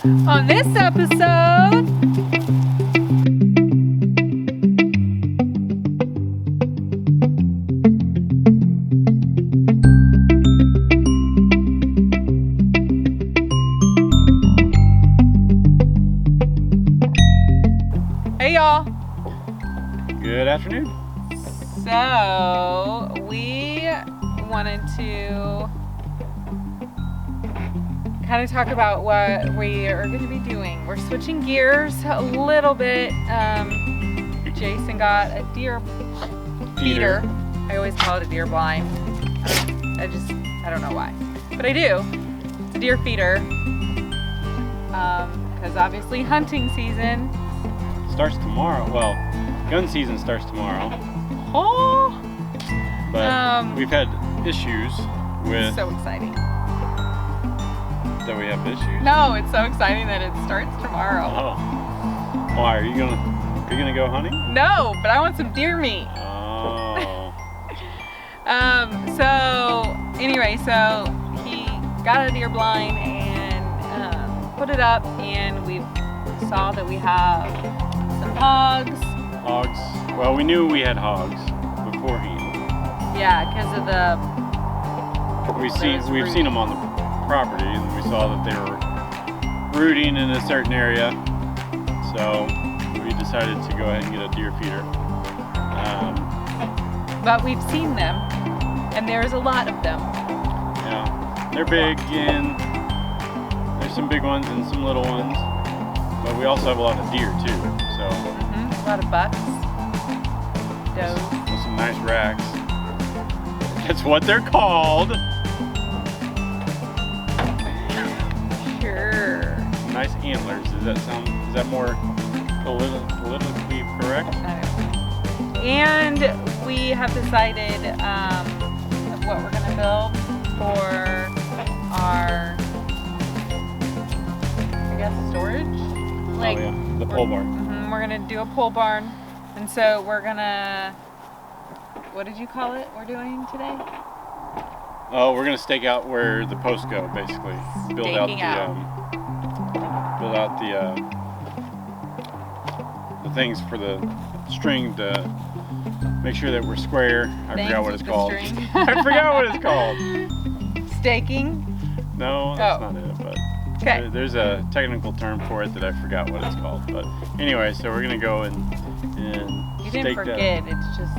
On this episode, hey y'all. Good afternoon. So we wanted to kind of talk about what we are going to be doing. We're switching gears a little bit. Jason got a deer feeder. I always call it a deer blind. I don't know why, but I do. It's a deer feeder because obviously hunting season Starts tomorrow. Well, gun season starts tomorrow. Oh, But we've had issues with so exciting. that we have issues. No, it's so exciting that it starts tomorrow. Oh. Why are you gonna go hunting? No, but I want some deer meat. Oh. So anyway, so he got a deer blind and put it up, and we saw that we have some hogs. Hogs. Well, we knew we had hogs beforehand. Yeah, because of the We've rooting. seen them on the property, and we saw that they were rooting in a certain area. So we decided to go ahead and get a deer feeder. but we've seen them, and there's a lot of them. Yeah, they're big, and there's some big ones and some little ones. But we also have a lot of deer too. So A lot of bucks, does. with some nice racks. That's what they're called. Sure. Nice antlers. Is that more politically correct? I don't know. And we have decided of what we're gonna build for our, I guess, storage. Oh yeah, the pole barn. We're gonna do a pole barn, and so we're gonna. What did you call it? We're doing today? Oh, we're gonna stake out where the posts go, basically. Build out Staking the out. the things for the string to make sure that we're square. I forgot what it's Things called. with the string. I forgot what it's called. Staking. No, that's Oh. not it. But Okay. there's a technical term for it that I forgot what it's called. But anyway, so we're gonna go and You stake didn't forget. It's just.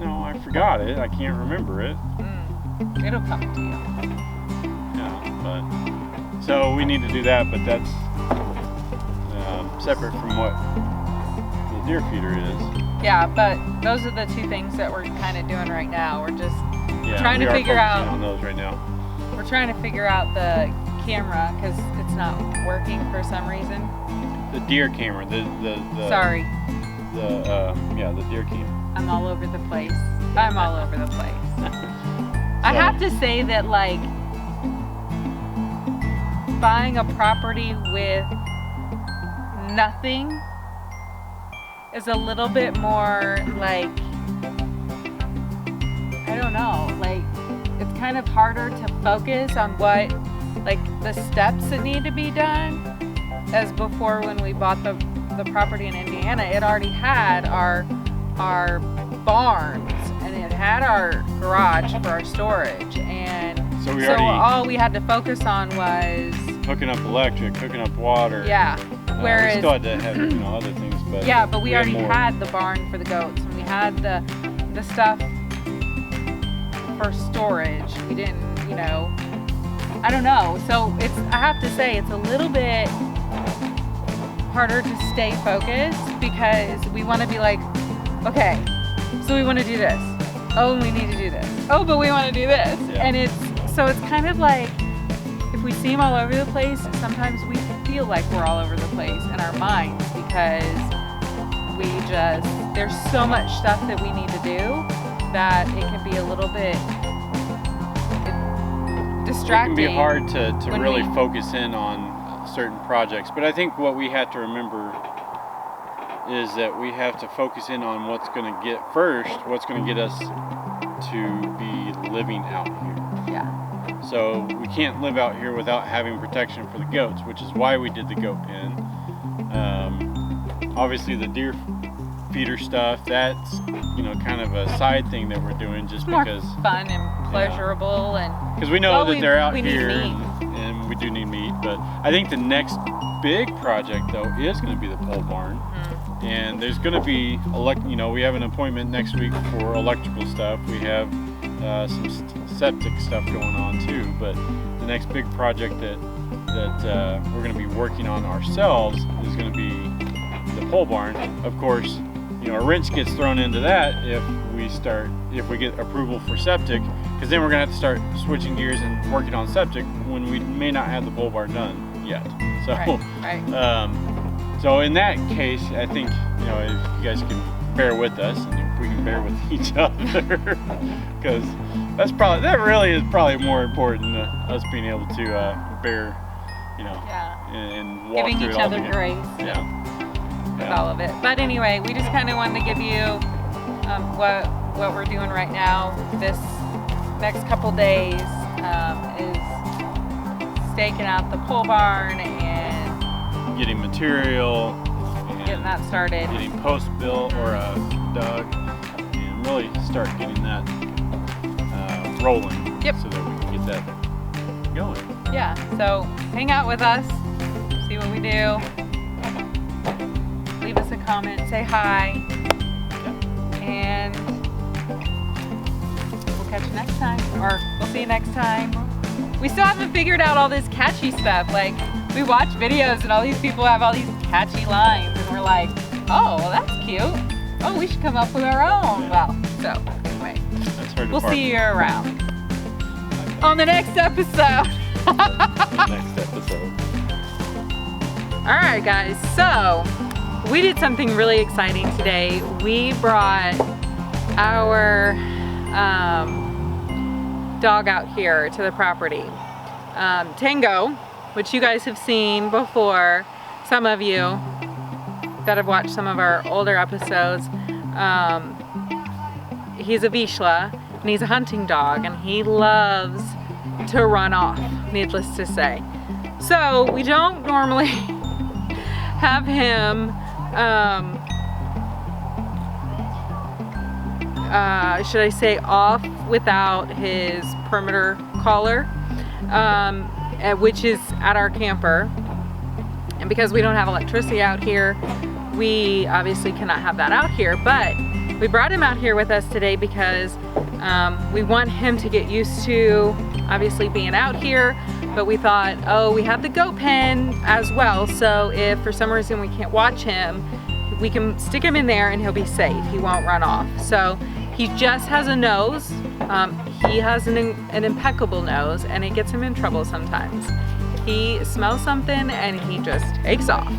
No, I forgot it. I can't remember it. It'll come to you. Yeah, but so we need to do that, but that's separate from what the deer feeder is. Yeah, but those are the two things that we're kind of doing right now. We're just Yeah, Trying to we are figure focusing out- on those right now. we're trying to figure out the camera because it's not working for some reason. The deer camera, the Sorry, the deer cam. I'm all over the place. I'm all over the place. I have to say that, like, buying a property with nothing is a little bit more like, I don't know, like, it's kind of harder to focus on what, like, the steps that need to be done, as before when we bought the property in Indiana. It already had our barns, and it had our garage for our storage, and So we so already all we had to focus on was, hooking up electric, hooking up water. yeah. We Whereas, still had to have other things, but yeah, but we already more. had the barn for the goats, and we had the stuff for storage. We didn't, I don't know. So I have to say, it's a little bit harder to stay focused because we want to be like, okay, so we want to do this. Oh, we need to do this. Oh, but we want to do this. Yeah. And it's kind of like, if we seem all over the place, sometimes we feel like we're all over the place in our minds because there's so much stuff that we need to do that it can be a little bit distracting. It can be hard to when really we- focus in on certain projects. But I think what we have to remember is that we have to focus in on what's going to get us to be living out here. Yeah. So we can't live out here without having protection for the goats, which is why we did the goat pen. Obviously the deer feeder stuff, that's, you know, kind of a side thing that we're doing just More because fun and pleasurable, and because we know well, that they're out we need here meat. and we do need meat. But I think the next big project though is going to be the pole barn. And there's going to be, you know, we have an appointment next week for electrical stuff. We have some septic stuff going on too. But the next big project that we're going to be working on ourselves is going to be the pole barn. Of course, you know, a wrench gets thrown into that if we get approval for septic, because then we're going to have to start switching gears and working on septic when we may not have the pole barn done yet. So. Right. So in that case, I think, you know, if you guys can bear with us and if we can bear with each other, because that really is probably more important than us being able to bear, you know, and walk Giving through each it all other together. grace with all of it. But anyway, we just kind of wanted to give you what we're doing right now. This next couple days is staking out the pole barn and Getting material, and getting that started. getting post built or dug, and really start getting that rolling. Yep. So that we can get that going. Yeah, so hang out with us, see what we do. Leave us a comment, say hi, and we'll catch you next time, or we'll see you next time. We still haven't figured out all this catchy stuff. Like, we watch videos and all these people have all these catchy lines, and we're like, oh, well, that's cute. Oh, we should come up with our own. Well, so anyway, That's hard to we'll park. see you around on the next episode. Next episode. All right, guys, so we did something really exciting today. We brought our dog out here to the property. Tango, which you guys have seen before, some of you that have watched some of our older episodes. He's a Vizsla, and he's a hunting dog, and he loves to run off, needless to say. So we don't normally have him should I say off without his perimeter collar, which is at our camper. And because we don't have electricity out here, we obviously cannot have that out here, but we brought him out here with us today because we want him to get used to obviously being out here, but we thought, oh, we have the goat pen as well, so if for some reason we can't watch him, we can stick him in there and he'll be safe. He won't run off. So he just has a nose. He has an impeccable nose, and it gets him in trouble sometimes. He smells something and he just takes off.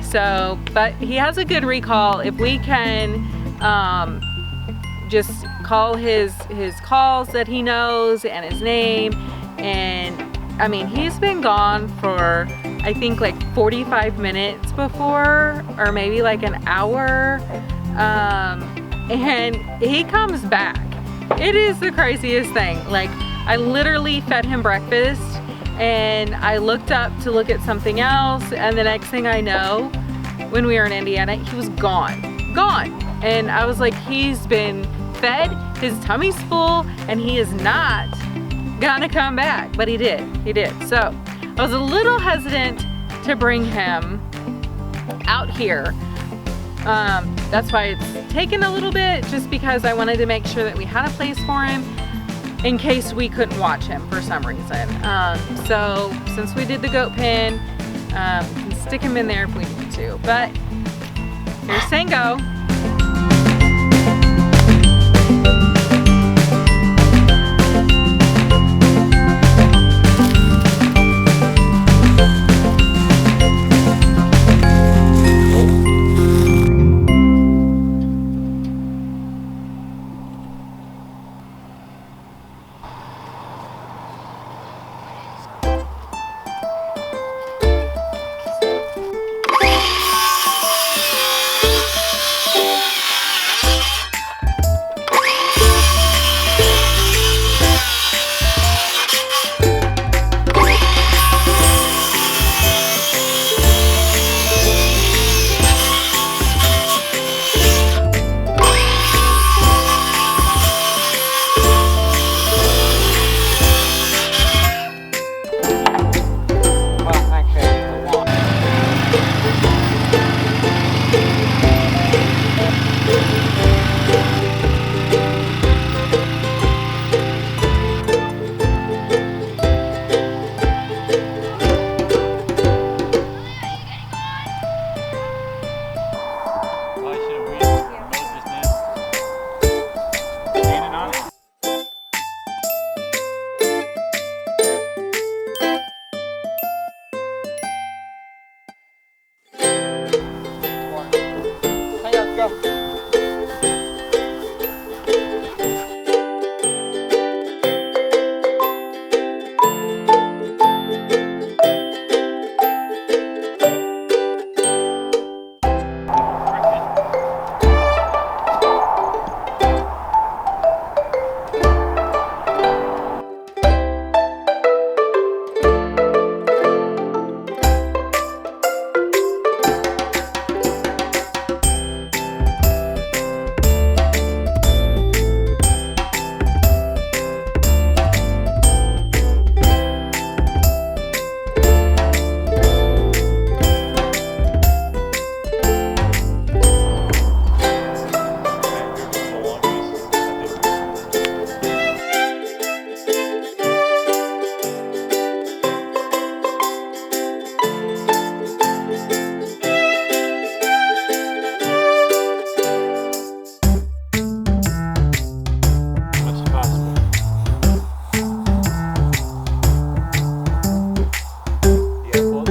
So, but he has a good recall. If we can just call his calls that he knows and his name, and I mean, he's been gone for I think like 45 minutes before, or maybe like an hour, and he comes back. It is the craziest thing. Like, I literally fed him breakfast and I looked up to look at something else, and the next thing I know, when we were in Indiana, he was gone. And I was like, he's been fed, his tummy's full, and he is not gonna come back. But he did. So I was a little hesitant to bring him out here. That's why it's taken a little bit, just because I wanted to make sure that we had a place for him in case we couldn't watch him for some reason. So since we did the goat pen, we can stick him in there if we need to. But here's Tango.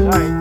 All right.